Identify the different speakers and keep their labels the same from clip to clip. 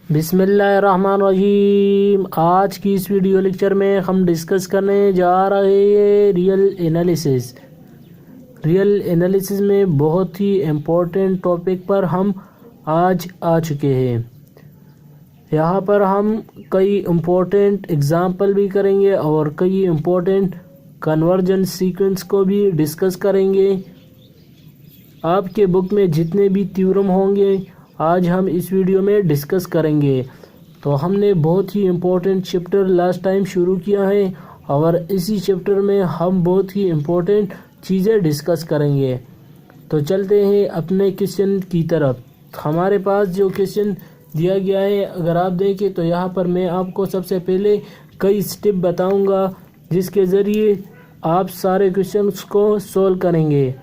Speaker 1: बिस्मिल्लाहिर्रहमानिर्रहीम। आज की इस वीडियो लेक्चर में हम डिस्कस करने जा रहे हैं रियल एनालिसिस में बहुत ही इम्पोर्टेंट टॉपिक पर हम आज आ चुके हैं। यहाँ पर हम कई इम्पोर्टेंट एग्जाम्पल भी करेंगे और कई इम्पोर्टेंट कन्वर्जन सीक्वेंस को भी डिस्कस करेंगे। आपके बुक में जितने भी थ्योरम होंगे आज हम इस वीडियो में डिस्कस करेंगे। तो हमने बहुत ही इम्पोर्टेंट चैप्टर लास्ट टाइम शुरू किया है और इसी चैप्टर में हम बहुत ही इम्पोर्टेंट चीज़ें डिस्कस करेंगे। तो चलते हैं अपने क्वेश्चन की तरफ। हमारे पास जो क्वेश्चन दिया गया है अगर आप देखें तो यहाँ पर मैं आपको सबसे पहले कई स्टेप बताऊँगा जिसके ज़रिए आप सारे क्वेश्चंस को सॉल्व करेंगे,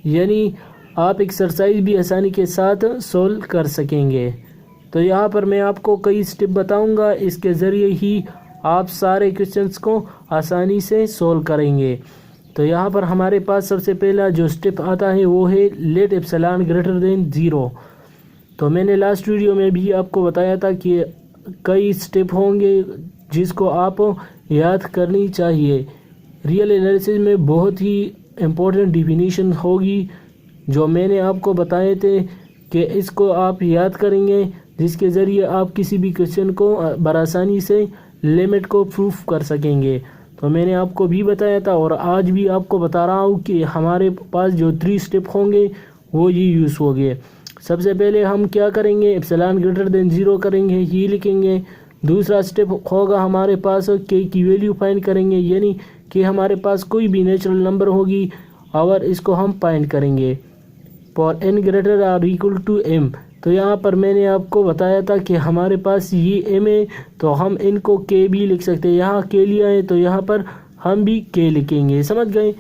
Speaker 1: यानी आप एक्सरसाइज भी आसानी के साथ सॉल्व कर सकेंगे। तो यहाँ पर मैं आपको कई स्टेप बताऊंगा, इसके ज़रिए ही आप सारे क्वेश्चंस को आसानी से सॉल्व करेंगे। तो यहाँ पर हमारे पास सबसे पहला जो स्टेप आता है वो है लेट एप्सिलॉन ग्रेटर देन 0। तो मैंने लास्ट वीडियो में भी आपको बताया था कि कई स्टेप होंगे जिसको आप याद करनी चाहिए। रियल एनालिसिस में बहुत ही इम्पोर्टेंट डिफिनीशन होगी जो मैंने आपको बताए थे कि इसको आप याद करेंगे, जिसके ज़रिए आप किसी भी क्वेश्चन को बआसानी से लिमिट को प्रूफ कर सकेंगे। तो मैंने आपको भी बताया था और आज भी आपको बता रहा हूँ कि हमारे पास जो 3 स्टेप होंगे वो ये यूज़ होंगे। सबसे पहले हम क्या करेंगे, एप्सिलॉन ग्रेटर देन 0 करेंगे, ये लिखेंगे। दूसरा स्टेप होगा हमारे पास के की वैल्यू फाइंड करेंगे, यानी कि हमारे पास कोई भी नेचुरल नंबर होगी और इसको हम फाइंड करेंगे for n greater or equal to m। तो यहाँ पर मैंने आपको बताया था कि हमारे पास ये m है तो हम इनको k भी लिख सकते हैं। यहाँ k लिया है तो यहाँ पर हम भी k लिखेंगे, समझ गए।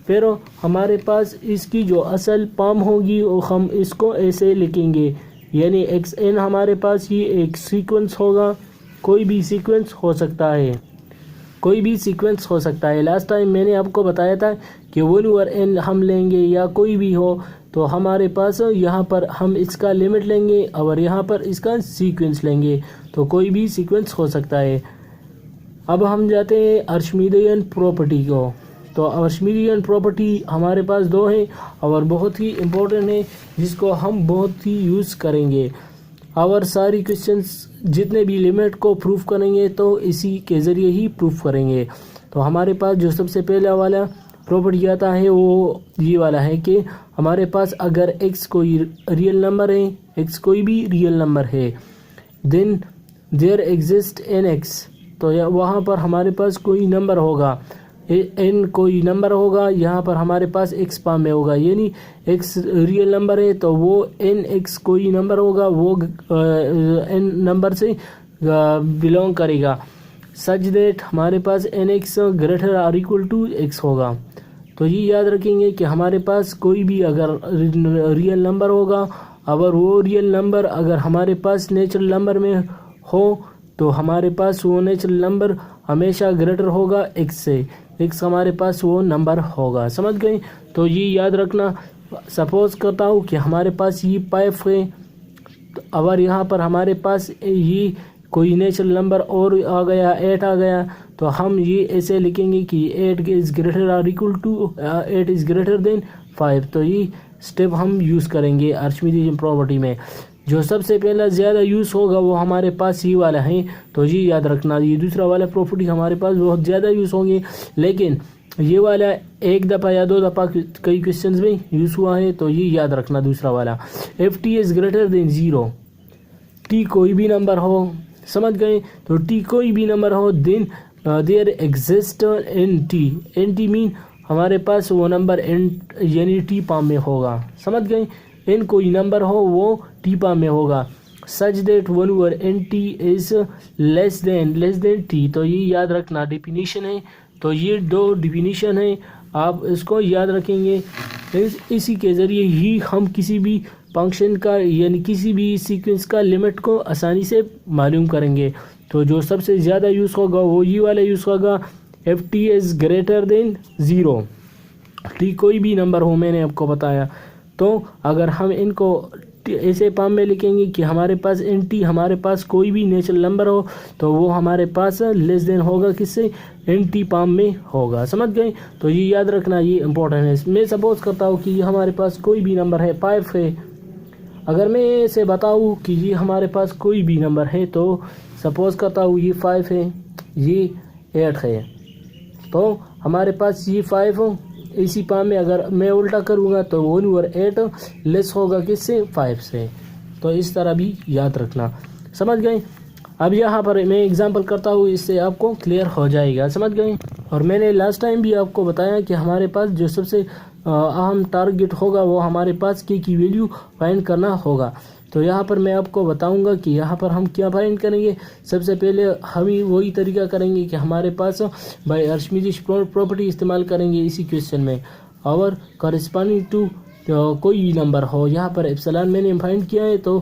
Speaker 1: फिर हमारे पास इसकी जो असल फॉर्म होगी वो हम इसको ऐसे लिखेंगे, यानी xn हमारे पास ये एक सीक्वेंस होगा, कोई भी सीक्वेंस हो सकता है। लास्ट टाइम मैंने आपको बताया था कि 1/n हम लेंगे या कोई भी हो तो हमारे पास यहाँ पर हम इसका लिमिट लेंगे और यहाँ पर इसका सीक्वेंस लेंगे, तो कोई भी सीक्वेंस हो सकता है। अब हम जाते हैं आर्chiमेडियन प्रॉपर्टी को। तो आर्chiमेडियन प्रॉपर्टी हमारे पास 2 है और बहुत ही इम्पोर्टेंट है जिसको हम बहुत ही यूज़ करेंगे और सारी क्वेश्चंस जितने भी लिमिट को प्रूफ करेंगे तो इसी के ज़रिए ही प्रूफ करेंगे। तो हमारे पास जो सबसे पहला वाला प्रॉपर्टी आता है वो ये वाला है कि हमारे पास अगर x कोई रियल नंबर है, x कोई भी रियल नंबर है, then there exist N x। तो वहाँ पर हमारे पास कोई नंबर होगा, n कोई नंबर होगा, यहाँ पर हमारे पास x फॉर्म में होगा, यानी x रियल नंबर है तो वो nx कोई नंबर होगा, वो n नंबर से बिलोंग करेगा, सच दैट हमारे पास nx greater or equal to x होगा। तो ये याद रखेंगे कि हमारे पास कोई भी अगर रियल नंबर होगा, अगर वो रियल नंबर अगर हमारे पास नेचुरल नंबर में हो तो हमारे पास वो नेचुरल नंबर हमेशा ग्रेटर होगा x से, x हमारे पास वो नंबर होगा, समझ गए। तो ये याद रखना। सपोज करता हूँ कि हमारे पास ये 5 है तो अगर यहाँ पर हमारे पास ये कोई नेचुरल नंबर और आ गया, 8 आ गया, तो हम ये ऐसे लिखेंगे कि 8 is greater or equal to 8 is greater than 5। तो ये स्टेप हम यूज़ करेंगे आर्chiमेडियन प्रॉपर्टी में। जो सबसे पहला ज़्यादा यूज़ होगा वो हमारे पास ये वाला है, तो ये याद रखना। ये दूसरा वाला प्रॉपर्टी हमारे पास बहुत ज़्यादा यूज़ होंगे, लेकिन ये वाला एक दफ़ा या 2 दफ़ा कई क्वेश्चंस में यूज़ हुआ है, तो ये याद रखना। दूसरा वाला F T is greater then 0, T कोई भी नंबर हो, समझ गए। तो टी कोई भी नंबर हो then there exist N T mean हमारे पास वो नंबर एन यानी टी फॉर्म में होगा, समझ गए। एन कोई नंबर हो वो टी फॉर्म में होगा, such that 1/n t is less than T. तो ये याद रखना डिफिनीशन है। तो ये 2 डिफिनीशन है, आप इसको याद रखेंगे। इसी के ज़रिए ही हम किसी भी फंक्शन का यानी किसी भी सीक्वेंस का लिमिट को आसानी से मालूम करेंगे। तो जो सबसे ज़्यादा यूज़ होगा वो ये वाला यूज़ होगा, F T is greater then 0। T कोई भी नंबर हो, मैंने आपको बताया। तो अगर हम इनको ऐसे फॉर्म में लिखेंगे कि हमारे पास इन टी हमारे पास कोई भी नेचुरल नंबर हो तो वो हमारे पास लेस देन होगा किससे, इन टी फॉर्म में होगा। समझ गए? तो ये याद रखना, ये इंपॉर्टेंट है। मैं सपोज करता हूँ कि हमारे पास कोई भी नंबर है 5 है। अगर मैं इसे बताऊँ कि ये हमारे पास कोई भी नंबर है, तो सपोज करता हूँ ये 5 है, ये 8 है, तो हमारे पास ये 5 इसी फॉर्म में अगर मैं उल्टा करूँगा तो 1/8 लेस होगा किससे, 5 से। तो इस तरह भी याद रखना। समझ गए? अब यहाँ पर मैं एग्जांपल करता हूँ, इससे आपको क्लियर हो जाएगा। समझ गए? और मैंने लास्ट टाइम भी आपको बताया कि हमारे पास जो सबसे अहम टारगेट होगा वो हमारे पास के की वैल्यू फाइंड करना होगा। तो यहाँ पर मैं आपको बताऊंगा कि यहाँ पर हम क्या फाइंड करेंगे। सबसे पहले हम वही तरीका करेंगे कि हमारे पास बाय अर्शमिदिश प्रॉपर्टी इस्तेमाल करेंगे इसी क्वेश्चन में, और कॉरेस्पॉन्डिंग टू कोई भी नंबर हो। यहाँ पर एप्सिलॉन मैंने फाइंड किया है, तो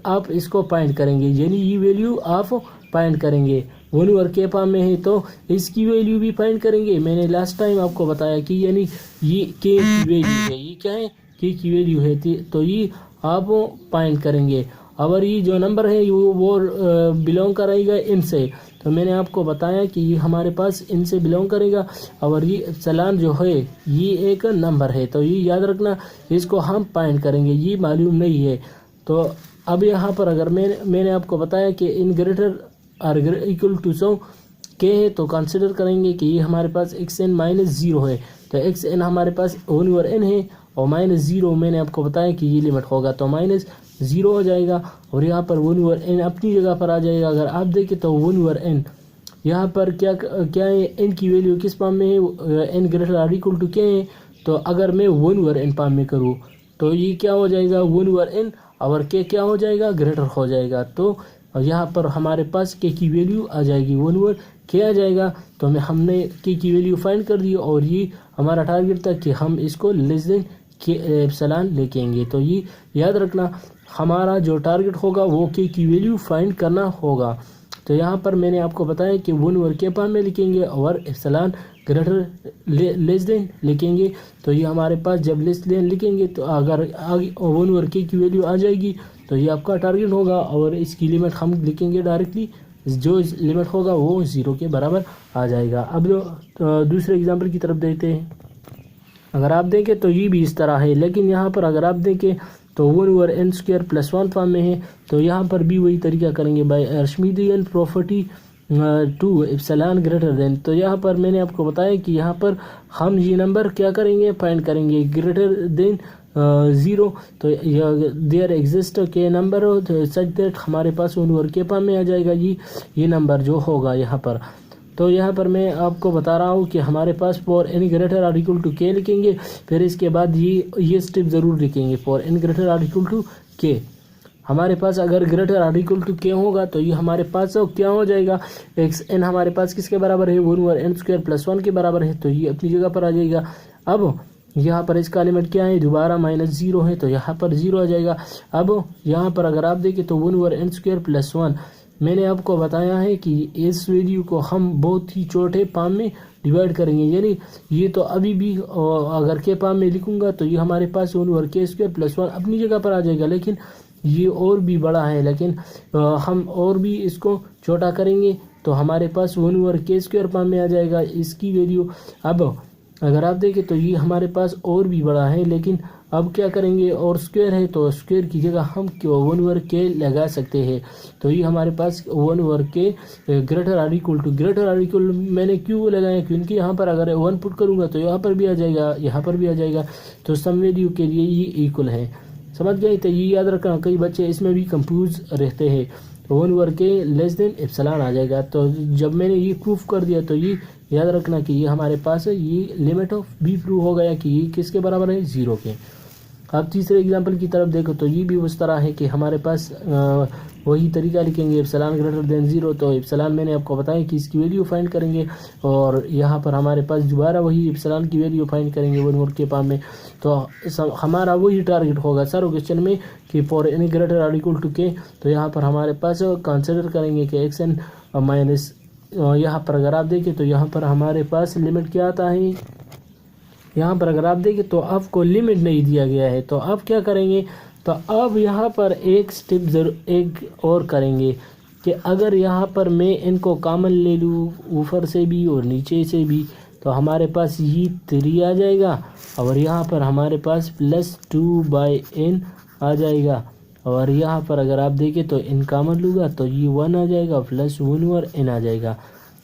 Speaker 1: आप इसको फाइंड करेंगे, यानी ये वैल्यू आप फाइंड करेंगे। 1/k फॉर्म में है तो इसकी वैल्यू भी फाइंड करेंगे। मैंने लास्ट टाइम आपको बताया कि यानी ये के की वैल्यू है, ये क्या है, के की वैल्यू है, तो ये आप फाइंड करेंगे। और ये जो नंबर है वो बिलोंग करेगा इन से, तो मैंने आपको बताया कि ये हमारे पास इन से बिलोंग करेगा। और ये एप्सिलॉन जो है ये एक नंबर है, तो ये याद रखना, इसको हम फाइंड करेंगे, ये मालूम नहीं है। तो अब यहाँ पर अगर मैंने आपको बताया कि in greater or equal to 100 के है, तो कंसिडर करेंगे कि ये हमारे पास xn-0 है। तो xn हमारे पास 1/n है और -0 मैंने आपको बताया कि ये लिमिट होगा, तो -0 हो जाएगा। और यहाँ पर 1/n अपनी जगह पर आ जाएगा। अगर आप देखें तो 1/n यहाँ पर क्या है, n की वैल्यू किस फॉर्म में है, n greater or equal to K है। तो अगर मैं 1/n फॉर्म में करूँ तो ये क्या हो जाएगा, 1/n, और k क्या हो जाएगा, ग्रेटर हो जाएगा। तो यहाँ पर हमारे पास के की वैल्यू आ जाएगी 1/k आ जाएगा। तो हमने के की वैल्यू फाइंड कर दी, और ये हमारा टारगेट था कि हम इसको लेस देन के एप्सिलॉन लेकेंगे। तो ये याद रखना, हमारा जो टारगेट होगा वो के की वैल्यू फाइंड करना होगा। तो यहाँ पर मैंने आपको बताया कि 1/k फॉर्म में लिखेंगे और एप्सिलॉन ग्रेटर लेस देन लिखेंगे। तो ये हमारे पास जब लेस देन लिखेंगे तो अगर आगे 1/k की वैल्यू आ जाएगी तो ये आपका टारगेट होगा, और इसकी लिमिट हम लिखेंगे डायरेक्टली, जो लिमिट होगा वो 0 के बराबर आ जाएगा। अब दूसरे एग्जाम्पल की तरफ देखते हैं। अगर आप देखें तो ये भी इस तरह है, लेकिन यहाँ पर अगर आप देखें तो 1/n² + 1 फॉर्म में है। तो यहाँ पर भी वही तरीका करेंगे, by Archimedean property to epsilon greater than. तो यहाँ पर मैंने आपको बताया कि यहाँ पर हम ये नंबर क्या करेंगे, फाइंड करेंगे ग्रेटर देन 0। तो देयर एग्जिस्ट के नंबर सच दैट हमारे पास 1/k फॉर्म में आ जाएगा ये नंबर जो होगा यहाँ पर। तो यहाँ पर मैं आपको बता रहा हूँ कि हमारे पास for n greater or equal to k लिखेंगे, फिर इसके बाद ये स्टेप ज़रूर लिखेंगे, for n greater or equal to k। हमारे पास अगर greater or equal to k होगा तो ये हमारे पास क्या हो जाएगा, xn हमारे पास किसके बराबर है, 1/n² + 1 के बराबर है। तो ये अपनी जगह पर आ जाएगा। अब यहाँ पर इसका लिमिट क्या है, दोबारा -0 है, तो यहाँ पर 0 आ जाएगा। अब यहाँ पर अगर आप देखें तो 1/n² + 1 मैंने आपको बताया है कि इस वैल्यू को हम बहुत ही छोटे फॉर्म में डिवाइड करेंगे, यानी ये तो अभी भी अगर के फॉर्म में लिखूंगा तो ये हमारे पास 1/k² + 1 अपनी जगह पर आ जाएगा, लेकिन ये और भी बड़ा है, लेकिन हम और भी इसको छोटा करेंगे तो हमारे पास 1/k² फॉर्म में आ जाएगा इसकी वैल्यू। अब अगर आप देखें तो ये हमारे पास और भी बड़ा है, लेकिन अब क्या करेंगे, और स्क्वायर है तो स्क्वायर की जगह हम 1/k लगा सकते हैं। तो ये हमारे पास 1/k ग्रेटर आर इक्वल मैंने क्यों लगाया, क्योंकि यहाँ पर अगर 1 पुट करूँगा तो यहाँ पर भी आ जाएगा, यहाँ पर भी आ जाएगा, तो सम वैल्यू के लिए ये इक्वल है। समझ गए? तो ये याद रखना, कई बच्चे इसमें भी कंफ्यूज रहते हैं। 1/k लेस देन एप्सिलॉन आ जाएगा। तो जब मैंने ये प्रूफ कर दिया तो ये याद रखना कि ये हमारे पास ये लिमिट ऑफ भी प्रूव हो गया कि ये किसके बराबर है, 0 के। अब तीसरे एग्जांपल की तरफ देखो तो ये भी उस तरह है कि हमारे पास वही तरीका लिखेंगे, एप्सिलॉन ग्रेटर देन 0। तो एप्सिलॉन मैंने आपको बताया कि इसकी वैल्यू फाइंड करेंगे, और यहाँ पर हमारे पास दोबारा वही एप्सिलॉन की वैल्यू फाइंड करेंगे 1/k फॉर्म में। तो हमारा वही टारगेट होगा सर क्वेश्चन में कि for n greater or equal to k। तो यहाँ पर हमारे पास कंसिडर करेंगे कि xn माइनस, यहाँ पर अगर आप देखें तो यहाँ पर हमारे पास लिमिट क्या आता है, यहाँ पर अगर आप देखें तो आपको लिमिट नहीं दिया गया है। तो आप क्या करेंगे, तो अब यहाँ पर एक स्टेप एक और करेंगे कि अगर यहाँ पर मैं इनको कॉमन ले लूँ ऊपर से भी और नीचे से भी, तो हमारे पास ये 3 आ जाएगा और यहाँ पर हमारे पास +2/n आ जाएगा। और यहाँ पर अगर आप देखें तो n कॉमन लूँगा तो ये 1 आ जाएगा +1/n आ जाएगा।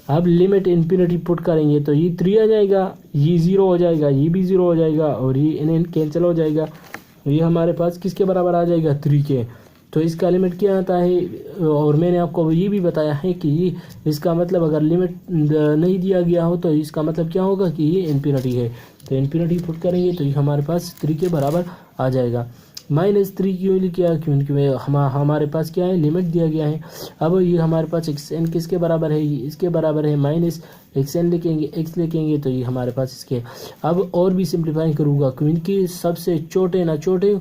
Speaker 1: अब लिमिट इन्फिनिटी पुट करेंगे तो ये 3 आ जाएगा, ये 0 हो जाएगा, ये भी 0 हो जाएगा और ये n कैंसिल हो जाएगा। ये हमारे पास किसके बराबर आ जाएगा 3 के। तो इसका लिमिट क्या आता है और मैंने आपको ये भी बताया है कि ये इसका मतलब अगर लिमिट नहीं दिया गया हो तो इसका मतलब क्या होगा कि ये इन्फिनिटी है। तो इन्फिनिटी पुट करेंगे तो ये हमारे पास 3 के बराबर आ जाएगा। -3 क्यों लिखा, क्योंकि हमारे पास क्या है लिमिट दिया गया है। अब ये हमारे पास xn किसके बराबर है, इसके बराबर है -xn लिखेंगे, x लिखेंगे तो ये हमारे पास इसके। अब और भी सिंप्लीफाई करूँगा क्योंकि सबसे छोटे ना छोटे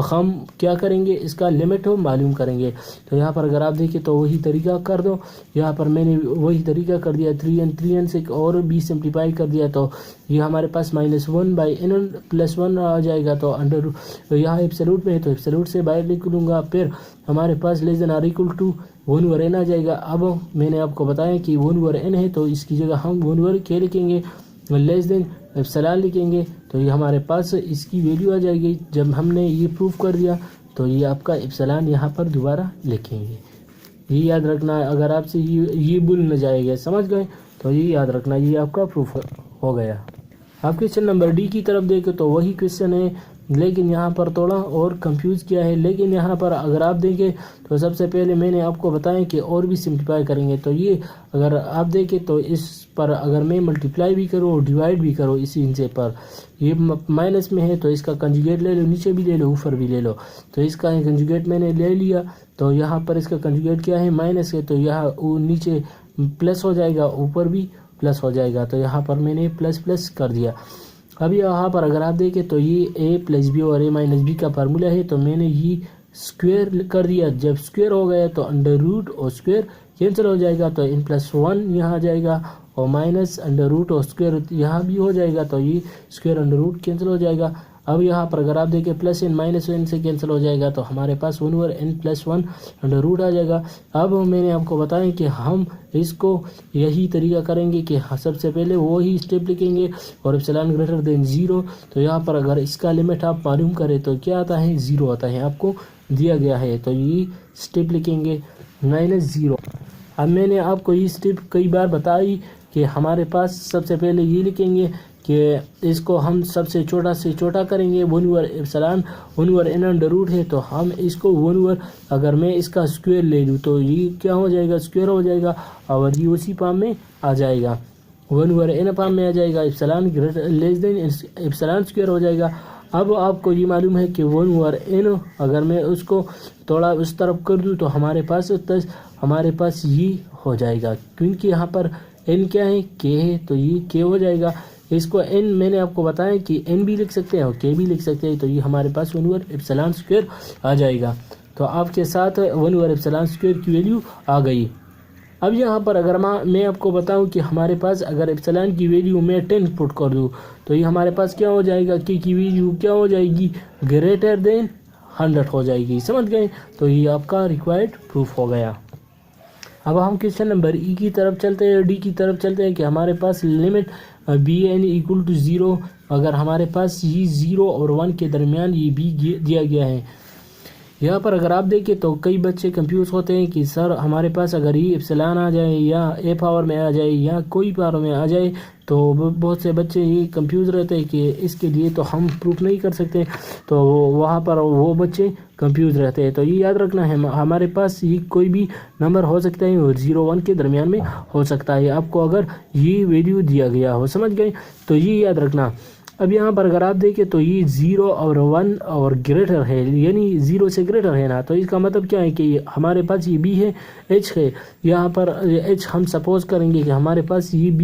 Speaker 1: हम क्या करेंगे इसका लिमिट हो मालूम करेंगे। तो यहाँ पर अगर आप देखें तो वही तरीका कर दो, यहाँ पर मैंने वही तरीका कर दिया 3n से और भी सिंप्लीफाई कर दिया तो ये हमारे पास -1/n +1 आ जाएगा। तो अंडर यहाँ एब्सोल्यूट में है तो एब्सोल्यूट से बाहर लिख लूँगा, फिर हमारे पास <= 1/n आ जाएगा। अब मैंने आपको बताया कि 1/n है तो इसकी जगह हम 1/k लिखेंगे, < लिखेंगे तो ये हमारे पास इसकी वैल्यू आ जाएगी। जब हमने ये प्रूफ कर दिया तो ये आपका एप्सिलॉन यहाँ पर दोबारा लिखेंगे। ये याद रखना, अगर आपसे ये भूल न जाएगा, समझ गए, तो ये याद रखना, ये आपका प्रूफ हो गया। आप क्वेश्चन नंबर डी की तरफ देखें तो वही क्वेश्चन है लेकिन यहाँ पर थोड़ा और कंफ्यूज किया है। लेकिन यहाँ पर अगर आप देखें तो सबसे पहले मैंने आपको बताया कि और भी सिंप्लीफाई करेंगे। तो ये अगर आप देखें तो इस पर अगर मैं मल्टीप्लाई भी करूँ और डिवाइड भी करूँ इसी इनसे पर, ये माइनस में है तो इसका कंजुगेट ले लो, नीचे भी ले लो ऊपर भी ले लो। तो इसका कंजुगेट मैंने ले लिया तो यहाँ पर इसका कंजुगेट क्या है माइनस है तो यहाँ नीचे प्लस हो जाएगा, ऊपर भी प्लस हो जाएगा। तो यहाँ पर मैंने प्लस कर दिया। अब यहाँ पर अगर आप देखें तो ये a + b और a - b का फार्मूला है तो मैंने ये स्क्वायर कर दिया। जब स्क्वायर हो गया तो अंडर रूट और स्क्वायर कैंसिल हो जाएगा तो n+1 यहाँ आ जाएगा और -अंडर रूट और स्क्वायर यहाँ भी हो जाएगा तो ये स्क्वायर अंडर रूट कैंसिल हो जाएगा। अब यहाँ पर अगर आप देखें +n -n से कैंसिल हो जाएगा तो हमारे पास 1/n+1 अंडर रूट आ जाएगा। अब मैंने आपको बताया कि हम इसको यही तरीका करेंगे कि सबसे पहले वही स्टेप लिखेंगे और एप्सिलॉन < 0। तो यहाँ पर अगर इसका लिमिट आप मालूम करें तो क्या आता है 0 आता है, आपको दिया गया है। तो ये स्टेप लिखेंगे -0। अब मैंने आपको ये स्टेप कई बार बताई कि हमारे पास सबसे पहले ये लिखेंगे कि इसको हम सबसे छोटा से छोटा करेंगे 1/n अंडर रूट है तो हम इसको 1 अगर मैं इसका स्क्वायर ले लूँ तो ये क्या हो जाएगा स्क्वायर हो जाएगा और ये उसी फॉर्म में आ जाएगा, 1/n फॉर्म में आ जाएगा, एप्सिलॉन स्क्वायर हो जाएगा। अब आपको ये मालूम है कि 1/n अगर मैं उसको थोड़ा उस तरफ कर दूँ तो हमारे पास ये हो जाएगा क्योंकि यहाँ पर n क्या है k है तो ये k हो जाएगा। इसको n मैंने आपको बताया कि n भी लिख सकते हैं और k भी लिख सकते हैं तो ये हमारे पास 1/ε² आ जाएगा। तो आपके साथ 1/ε² की वैल्यू आ गई। अब यहाँ पर अगर मैं आपको बताऊं कि हमारे पास अगर एप्सिलॉन की वैल्यू मैं 10 पुट कर दूं तो ये हमारे पास क्या हो जाएगा k की वैल्यू क्या हो जाएगी > 100 हो जाएगी, समझ गए। तो ये आपका रिक्वायर्ड प्रूफ हो गया। अब हम क्वेश्चन नंबर ई की तरफ चलते हैं, डी की तरफ चलते हैं कि हमारे पास लिमिट bn = 0 अगर हमारे पास ये 0 और 1 के दरमियान ये b दिया गया है। यहाँ पर अगर आप देखें तो कई बच्चे कंफ्यूज होते हैं कि सर हमारे पास अगर ये एप्सिलॉन आ जाए या a पावर में आ जाए या कोई पावर में आ जाए तो बहुत से बच्चे ये कंफ्यूज रहते हैं कि इसके लिए तो हम प्रूफ नहीं कर सकते, तो वहाँ पर वो बच्चे कंफ्यूज रहते हैं। तो ये याद रखना है हमारे पास ये कोई भी नंबर हो सकता है और 0-1 के दरमियान में हो सकता है, आपको अगर ये वैल्यू दिया गया हो, समझ गए। तो ये याद रखना। अब यहाँ पर अगर आप देखें तो ये 0 और 1 और ग्रेटर है यानी 0 से ग्रेटर है ना, तो इसका मतलब क्या है कि हमारे पास ये b है, h है। यहाँ पर h हम सपोज करेंगे कि हमारे पास ये b